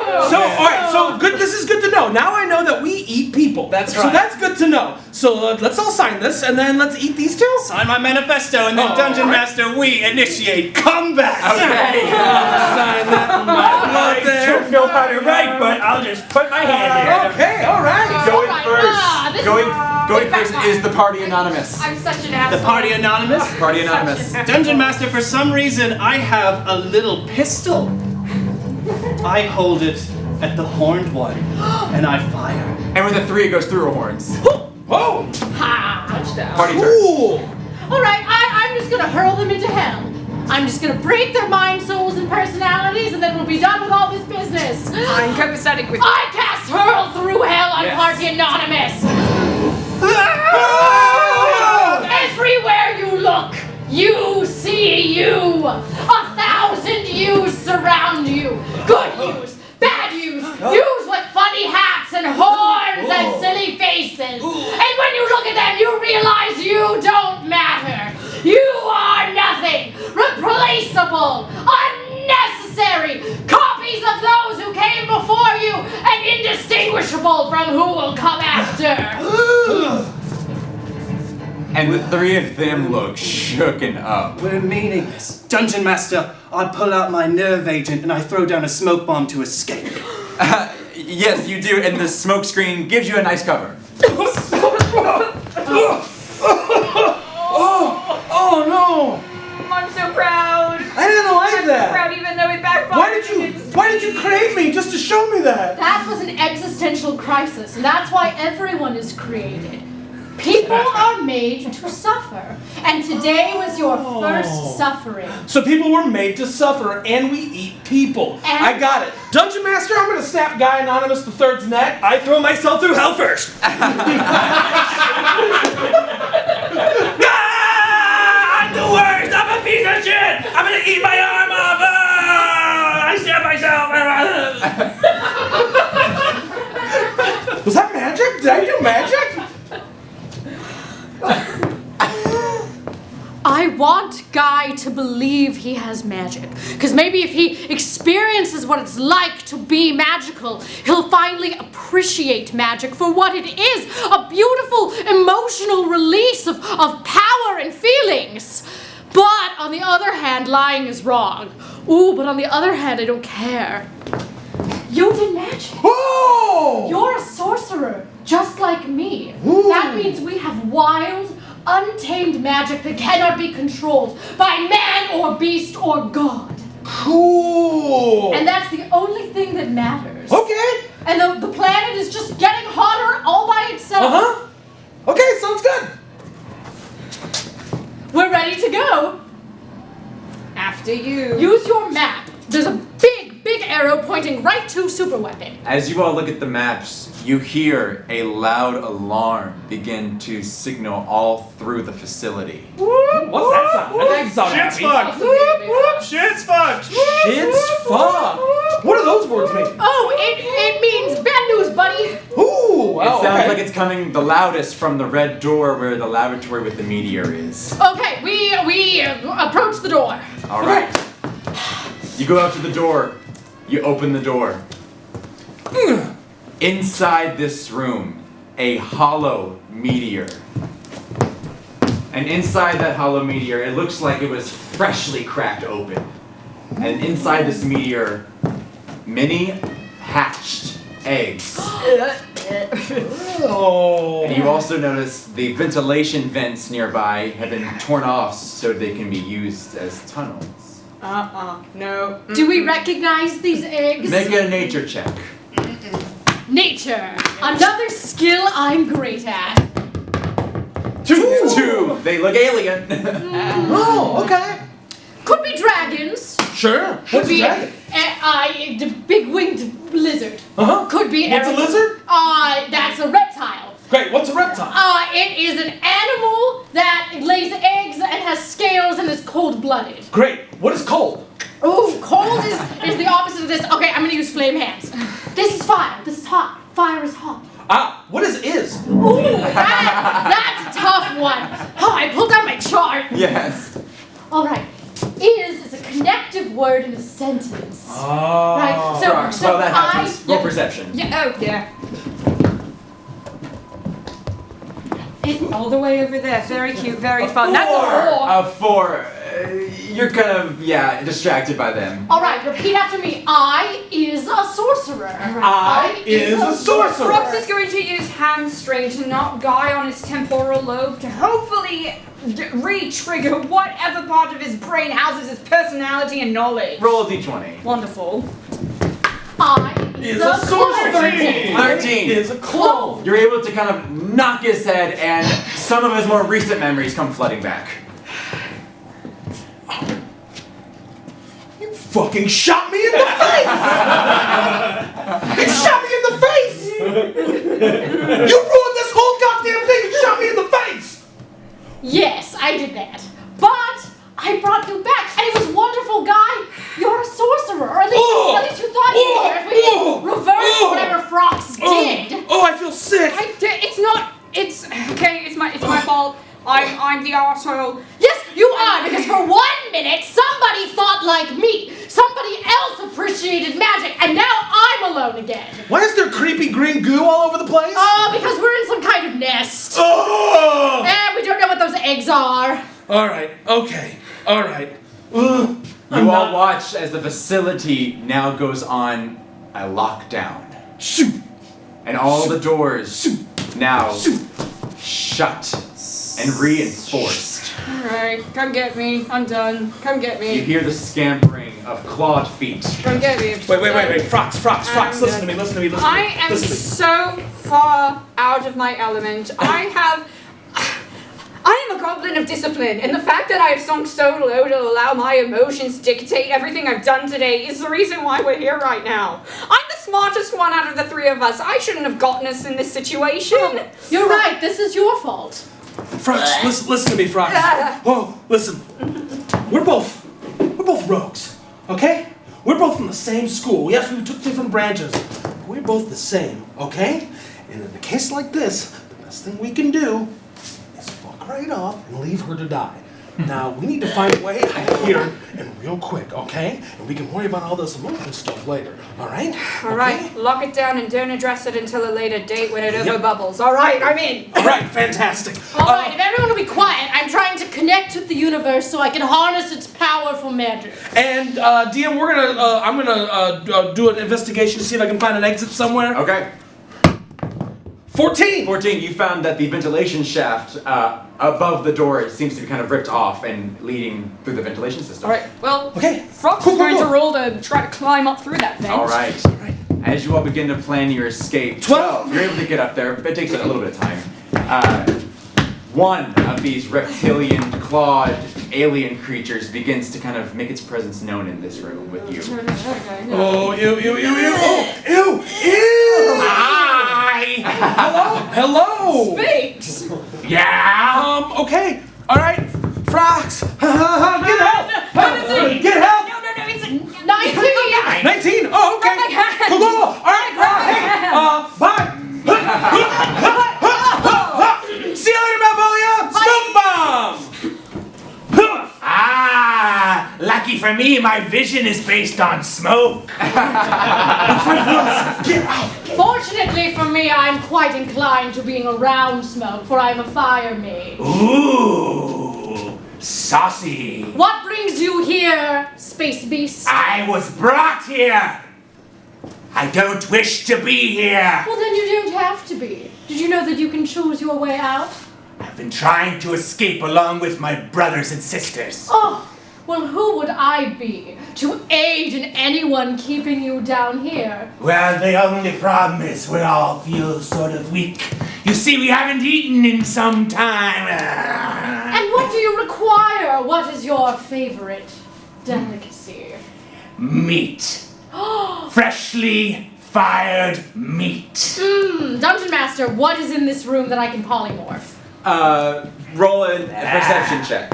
so good. This is good to know. Now I know that we eat people. That's So right. that's good to know. So let's all sign this, and then let's eat these two. Sign my manifesto and then Oh, Dungeon all right. Master, we initiate combat. Okay. Sign that in my blood there. don't know how to write, but I'll just put my hand in. Okay, all right. Going Alright, first. this Going first is the Party Anonymous. I'm such an asshole. The Party Anonymous. Party Anonymous. Dungeon Master, for some reason, I have a little pistol. I hold it at the horned one, and I fire. And with a 3, it goes through her horns. Whoa! Ha! Touchdown. Party turn. Cool. Alright, I'm just gonna hurl them into hell. I'm just gonna break their minds, souls, and personalities, and then we'll be done with all this business. I'm copacetic with I cast Hurl Through Hell on Yes. Party Anonymous. Everywhere you look, you see you. 1,000 yous surround you. Good yous, bad yous, yous with funny hats and horns and silly faces. And when you look at them, you realize you don't matter. You are nothing. Replaceable. Unnecessary. Copies of those who came before you and indistinguishable from who will come after. And the 3 of them look shooken up. We're meaningless. Dungeon Master, I pull out my nerve agent and I throw down a smoke bomb to escape. Yes, you do, and the smoke screen gives you a nice cover. Oh no! I'm so proud. I didn't like I'm so that. proud even though it backfired. Why did you create me just to show me that? That was an existential crisis, and that's why everyone is created. People are made to suffer, and today was your first suffering. So people were made to suffer, and we eat people. And- I got it. Dungeon Master, I'm gonna snap Guy Anonymous the Third's neck. I throw myself through hell first. I'm the worst! I'm a piece of shit! I'm gonna eat my arm off! I stab myself! Was that magic? Did I do magic? I want Guy to believe he has magic, because maybe if he experiences what it's like to be magical, he'll finally appreciate magic for what it is, a beautiful emotional release of power and feelings. But on the other hand, lying is wrong. Ooh, but on the other hand, I don't care. You did magic. Oh! You're a sorcerer, just like me. Ooh. That means we have wild, untamed magic that cannot be controlled by man or beast or god. Cool. And that's the only thing that matters. Okay. and the planet is just getting hotter all by itself. Uh-huh. Okay, sounds good. We're ready to go. After you. Use your map. There's a big arrow pointing right to superweapon. As you all look at the maps, you hear a loud alarm begin to signal all through the facility. What's that sound? That sound Shit's happy. fucked! Whoop, whoop, shit's fucked! Shit's fucked. What do those words mean? Oh, it means bad news, buddy. Ooh, It wow, sounds okay. like it's coming the loudest from the red door where the laboratory with the meteor is. Okay, we approach the door. All right. You go out to the door. You open the door. Inside this room, a hollow meteor. And inside that hollow meteor, it looks like it was freshly cracked open. And inside this meteor, many hatched eggs. Oh. And you also notice the ventilation vents nearby have been torn off so they can be used as tunnels. No. Do we recognize these eggs? Make a nature check. Nature. Another skill I'm great at. Two. They look alien. Oh, okay. Could be dragons. Sure. Could What's a be dragon? the big winged lizard. Uh-huh. Could be What's a lizard? That's a reptile. Great, what's a reptile? It is an animal that lays eggs and has scales and is cold-blooded. Great. What is cold? Ooh, cold is the opposite of this. Okay, I'm gonna use flame hands. This is fire. This is hot. Fire is hot. Ah, what is? Ooh, that's a tough one. Oh, I pulled out my chart. Yes. All right. Is a connective word in a sentence. Oh. Right. Frox, So while that happens, roll perception. Yeah, oh, yeah. All the way over there. Very cute, very fun. That's a 4. 4. You're kind of, distracted by them. All right. Repeat after me. I is a sorcerer. I is a sorcerer. Frox is going to use hamstring to knock Guy on his temporal lobe to hopefully re-trigger whatever part of his brain houses his personality and knowledge. Roll a d20. Wonderful. I is a sorcerer. 13. Is a clone. You're able to kind of knock his head, and some of his more recent memories come flooding back. You fucking shot me in the face! You shot me in the face! You ruined this whole goddamn thing! You shot me in the face! Yes, I did that. But I brought you back, and it was wonderful, Guy. You're a sorcerer, or at least you thought you were. If we reverse whatever Frox did. Oh, I feel sick! It's okay, it's my fault. I'm the arsehole. Yes, you are, because for 1 minute, somebody thought like me. Somebody else appreciated magic, and now I'm alone again. Why is there creepy green goo all over the place? Because we're in some kind of nest. Oh! And we don't know what those eggs are. Alright, okay, alright. You all watch as the facility now goes on a lockdown. Shoot! And all the doors now shut and reinforced. Alright, come get me. I'm done. Come get You me. hear the scampering of clawed feet. Come get me. Wait. Frox, listen to me. I am so far out of my element. I am a goblin of discipline, and the fact that I have sunk so low to allow my emotions dictate everything I've done today is the reason why we're here right now. I'm the smartest one out of the three of us. I shouldn't have gotten us in this situation. You're right, this is your fault. Frox, listen to me, Frox. Oh, listen. We're both rogues, okay? We're both from the same school. Yes, we took different branches. But we're both the same, okay? And in a case like this, the best thing we can do is fuck right off and leave her to die. Now, we need to find a way out of here, and real quick, okay? And we can worry about all this emotion stuff later, all right? All right, lock it down and don't address it until a later date when it overbubbles. All right, I'm in. All right, fantastic. All right, if everyone will be quiet, I'm trying to connect with the universe so I can harness its powerful magic. And DM, I'm gonna do an investigation to see if I can find an exit somewhere. Okay. 14. 14, you found that the ventilation shaft above the door seems to be kind of ripped off and leading through the ventilation system. All right, well, Okay. Frox is going to roll to try to climb up through that vent. All right. All right. as you all begin to plan your escape. 12. You're able to get up there, but it takes a little bit of time. One of these reptilian, clawed, alien creatures begins to kind of make its presence known in this room with you. Oh, ew. Oh, ew. Hi! Hello. Speaks! Yeah? Okay. All right. Frox. Get help. Get help. No, it's a 19! 19. Oh, okay. Go. All right. Bye. See you later, Malvolia. Smoke bomb. Ah, lucky for me, my vision is based on smoke. Get out. Fortunately for me, I'm quite inclined to being around smoke, for I'm a fire maid. Ooh, saucy. What brings you here, space beast? I was brought here. I don't wish to be here. Well, then you don't have to be. Did you know that you can choose your way out? I've been trying to escape along with my brothers and sisters. Oh, well, who would I be to aid in anyone keeping you down here? Well, the only problem is we all feel sort of weak. You see, we haven't eaten in some time. And what do you require? What is your favorite delicacy? Meat. Freshly fired meat. Dungeon Master, what is in this room that I can polymorph? Roll a perception check.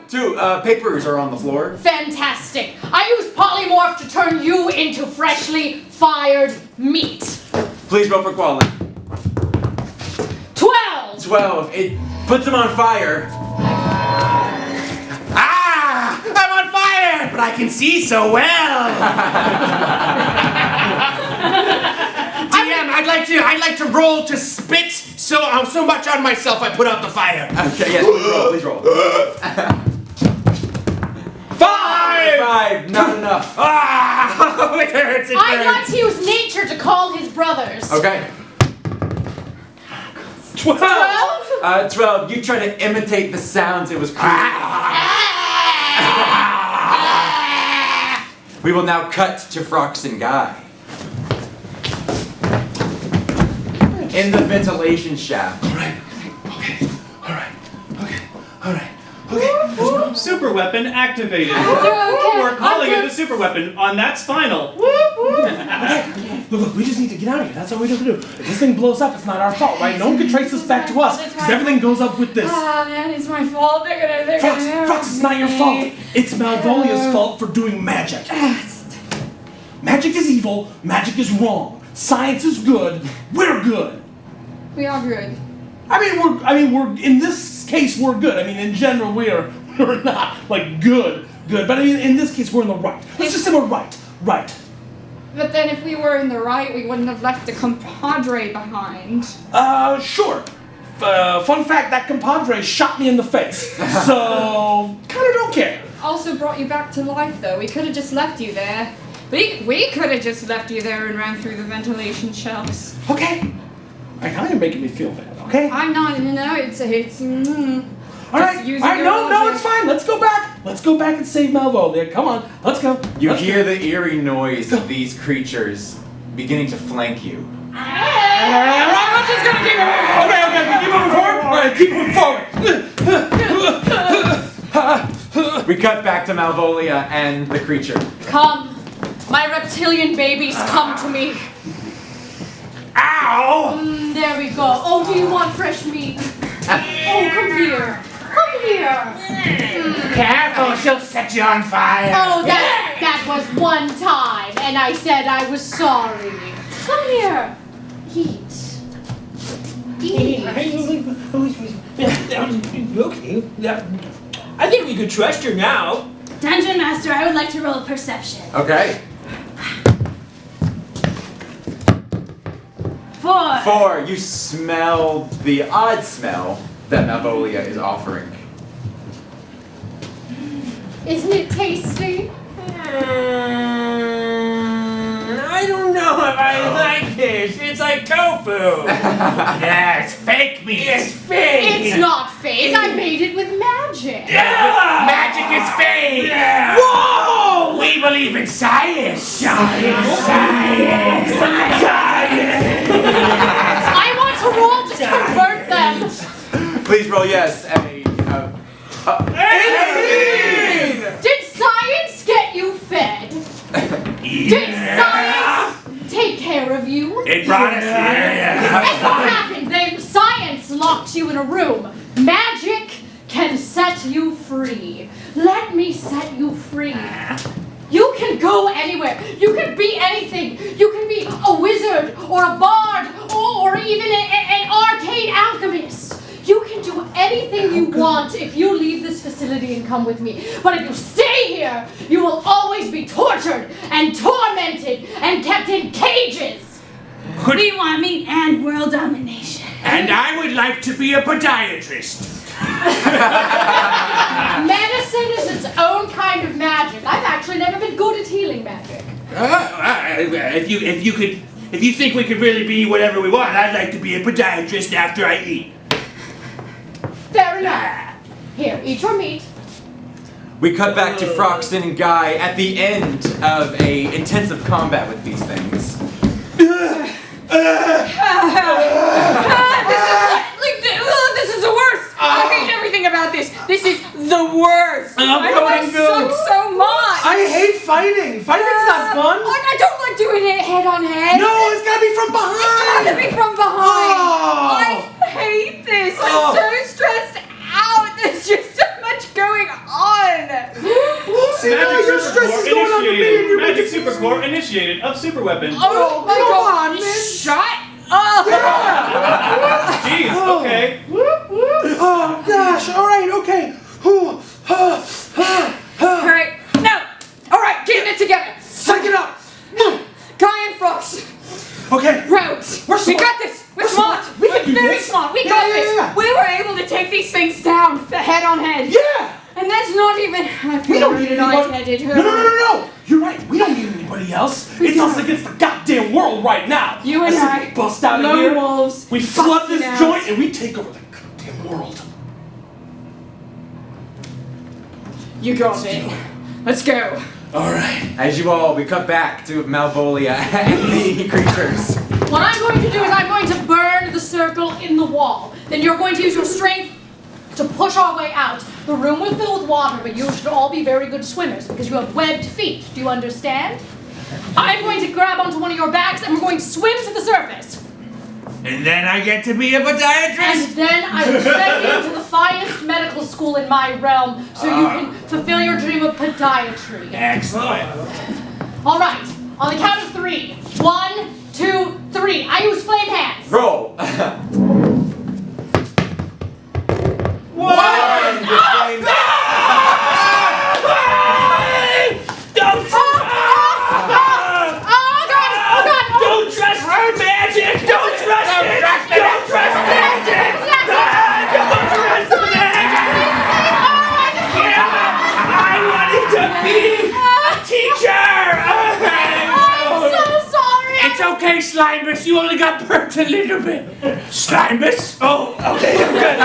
2. Papers are on the floor. Fantastic. I use polymorph to turn you into freshly fired meat. Please roll for quality. 12. 12. It puts them on fire. Ah! I'm on fire! But I can see so well! DM, I'd like to roll to spit so much on myself I put out the fire. Okay, yes, please roll. 5! Not enough. Ah! It hurts, it I'd like hurts. to use nature to call his brothers. Okay. 12? 12. You try to imitate the sounds it was creating. We will now cut to Frox and Guy. In the ventilation shaft. Okay. Super weapon activated. We're calling it the super weapon on that spinal. Look, we just need to get out of here. That's all we have to do. If this thing blows up, it's not our fault, right? No one can trace this back to us, because everything goes up with this. That is my fault. They're gonna Frox, it's not your fault. It's Malvolia's fault for doing magic. Magic is evil. Magic is wrong. Science is good. We're good. We are good. We're in this case we're good. I mean, in general we're not like good. But I mean, in this case we're in the right. Let's just say we're right. But then if we were in the right, we wouldn't have left the compadre behind. Sure. Fun fact, that compadre shot me in the face. So, kind of don't care. Also brought you back to life, though. We could have just left you there. We could have just left you there and ran through the ventilation shafts. Okay. Now you're making me feel bad, okay? I'm not, it's All right, no, it's fine. Let's go back. Let's go back and save Malvolia. Come on, let's go. You hear the eerie noise of these creatures beginning to flank you. I'm just gonna keep moving. Okay, keep moving forward. All right, keep moving forward. We cut back to Malvolia and the creature. Come. My reptilian babies, come to me. Ow! There we go. Oh, do you want fresh meat? Oh, come here. Come here. Careful, she'll set you on fire. Oh, that was one time, and I said I was sorry. Come here. Eat. Okay. I think we could trust her now. Dungeon Master, I would like to roll a perception. Okay. 4. 4. You smell the odd smell that Malvolia is offering. Isn't it tasty? I don't know if I like this. It's like tofu. Yeah, it's fake meat. It's fake. It's not fake. I made it with magic. Magic is fake. Yeah. Whoa! We We believe in science. Science. I want to roll to convert them. Please roll yes. Did science get you fed? Did science take care of you? It brought us here. And what happened? Then science locked you in a room. Magic can set you free. Let me set you free. You can go anywhere. You can be anything. You can be a wizard or a bard or even an arcane alchemist. You can do anything you want if you leave this facility and come with me. But if you stay here, you will always be tortured and tormented and kept in cages. We want meat and world domination. And I would like to be a podiatrist. Medicine is its own kind of magic. I've actually never been good at healing magic. If you think we could really be whatever we want, I'd like to be a podiatrist after I eat. Fair enough. Here, eat your meat. We cut back to Froxton and Guy at the end of a intensive combat with these things. This is the worst. I hate everything about this. This is the worst. I suck so much. I hate fighting. Fighting's not fun. I don't like doing it head on head. No, it's gotta be from behind. It's gotta be from behind. Oh. I hate this. I'm so stressed out. There's just so much going on. See, now your stress is going on to me. And you're Magic Super Core initiated of super weapon. Oh my god. Shut up. Jeez, okay. Oh gosh! All right, okay. Alright, no! Alright, getting it together! Psych it up. Guy and Frox! Okay. Rogues! We're We smart. got this! We're We're smart! smart. We can do very this. smart! We Yeah, got yeah, this! yeah. We were able to take these things down head on head! Yeah. And that's not even... I We feel don't need anybody. lightheaded. No. You're right. We don't need anybody else. It's us against the goddamn world right now. You and I, We bust out of lone here. wolves, We flood this busting out. joint and we take over the goddamn world. You got it. Let's go. All right. As we cut back to Malvolia and the creatures. What I'm going to do is I'm going to burn the circle in the wall. Then you're going to use your strength to push our way out. The room will fill with water, but you should all be very good swimmers because you have webbed feet. Do you understand? I'm going to grab onto one of your backs and we're going to swim to the surface. And then I get to be a podiatrist? And then I will send you to the finest medical school in my realm so you can fulfill your dream of podiatry. Excellent. All right, on the count of 3. 1, 2, 3. I use flame hands. Roll. One! Don't Don't trust her magic! Don't trust it! Don't trust magic! Don't trust magic! I wanted to be a teacher! I'm so sorry. It's okay, Slimeus. You only got burnt a little bit. Slimeus? Oh, okay, I'm good.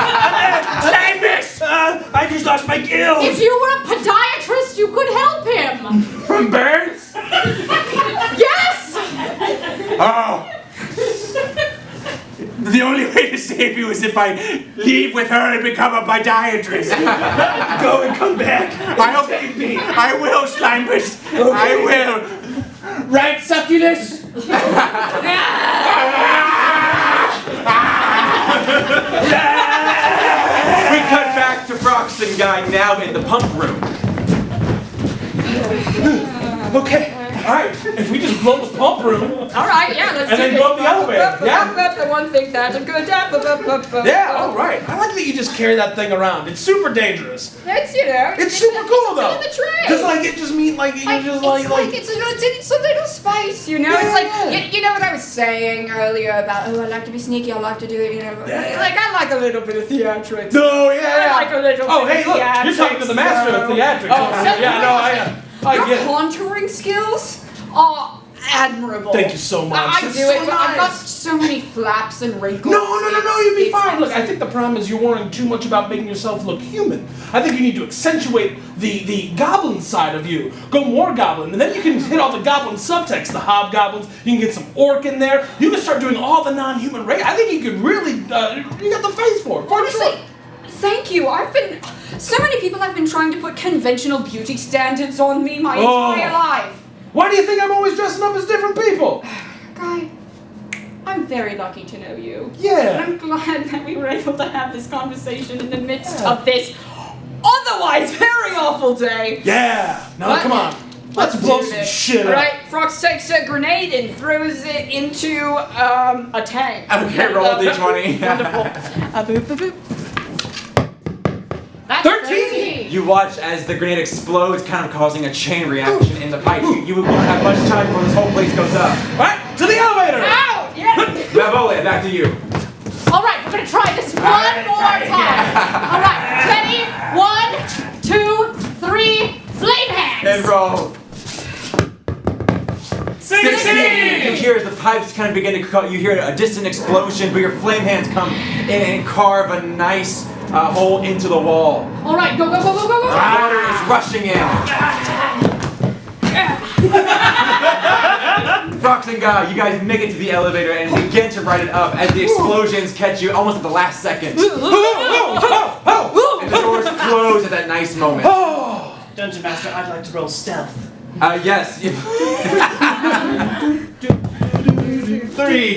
Slimeus! I just lost my gills. If you were a podiatrist, you could help him. From birds? Yes! Oh. The only way to save you is if I leave with her and become a podiatrist. Go and come back. I'll save me. I will, Slimeus. I will. Right, Succulus? We cut back to Froxton Guy now in the pump room. Okay. All right. If we just blow this pump room. All right, yeah, let's And do then this. go up the elevator, yeah? The one thing that's a good Yeah. All right. I like that you just carry that thing around. It's super dangerous. It's, you know. It's super cool though. in the tray. Cause like it just means like you just like it's a little spice, you know. It's like you know what I was saying earlier about I like to be sneaky, I like to do it, you know. Like I like a little bit of theatrics. No, yeah. I like a little Oh, bit hey, of look, you're talking to the master of theatrics. Oh, yeah, no, I Your get it. contouring skills are admirable. Thank you so much. I That's do so it, but I've got nice. so many flaps and wrinkles. No, you'd be It's fine. Look, awesome. I think the problem is you're worrying too much about making yourself look human. I think you need to accentuate the goblin side of you. Go more goblin, and then you can hit all the goblin subtext, the hobgoblins. You can get some orc in there. You can start doing all the non-human race. I think you could really, you got the face for it. Honestly, thank you. So many people have been trying to put conventional beauty standards on me my entire life. Why do you think I'm always dressing up as different people? Guy, I'm very lucky to know you. Yeah. I'm glad that we were able to have this conversation in the midst of this otherwise very awful day. Yeah. Now, But come on. Let's blow some shit up. Alright, Frox takes a grenade and throws it into a tank. Okay, roll a d20. Wonderful. Boop, boop, boop. That's 13. You watch as the grenade explodes, kind of causing a chain reaction in the pipe. You won't have much time before this whole place goes up. All right, to the elevator. Ow! Yeah! Malvolia, back to you. All right, we're gonna try this one more time. All right, ready? 1, 2, 3, flame hands. And roll. 16! You hear as the pipes kind of begin to cut, you hear a distant explosion, but your flame hands come in and carve a nice hole into the wall. All right, go, go, go, go, go, go. Water is rushing in. Frox and Guy, you guys make it to the elevator and begin to ride it up as the explosions catch you almost at the last second. And the doors close at that nice moment. Dungeon Master, I'd like to roll stealth. Yes. 3.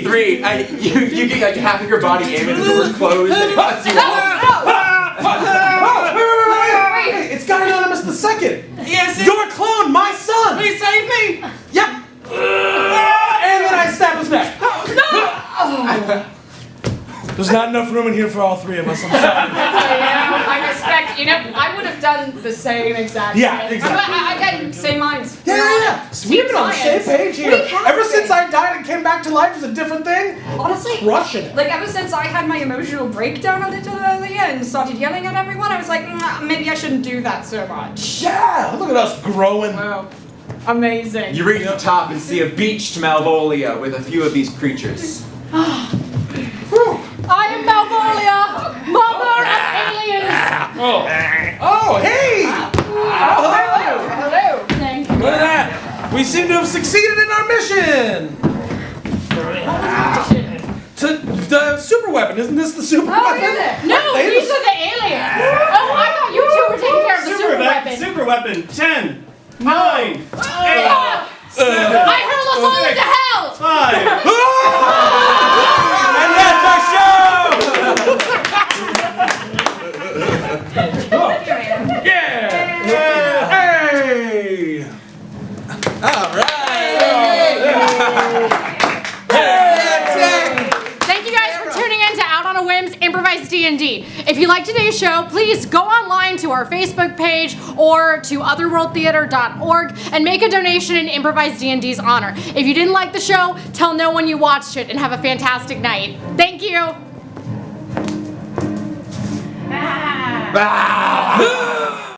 You get like half of your body in and the doors close and it cuts you off. Wait, it's Guy Anonymous the Second. Yes, Your clone, my son. please save me. Yep. And then I stab his neck. There's not enough room in here for all three of us. I'm sorry. I respect, I would have done the same exact thing. Yeah, exactly. Again, same minds. Yeah. We've been on the same page here. We have Ever been. since I died and came back to life is a different thing. Honestly, Crushing it. like ever since I had my emotional breakdown a little earlier and started yelling at everyone, I was like, maybe I shouldn't do that so much. Yeah, look at us growing. Wow. Amazing. You reach the top and see a beached Malvolia with a few of these creatures. I am Malvolia, mother of aliens. Oh, hey! Hello. Thank you. Look at that. We seem to have succeeded in our mission. To the super weapon. Isn't this the super weapon? No, these are the aliens. Oh, I thought you two were taking care of the super weapon. Super weapon. 10, 9, 8, I hurl us all into hell. 5. And that's our show! Yeah! Hey! All right! Thank you guys for tuning in to Out on a Whim's Improvised D&D. If you like today's show, please go online to our Facebook page or to otherworldtheatre.org and make a donation in Improvised D&D's honor. If you didn't like the show, tell no one you watched it and have a fantastic night. Thank you. Ah.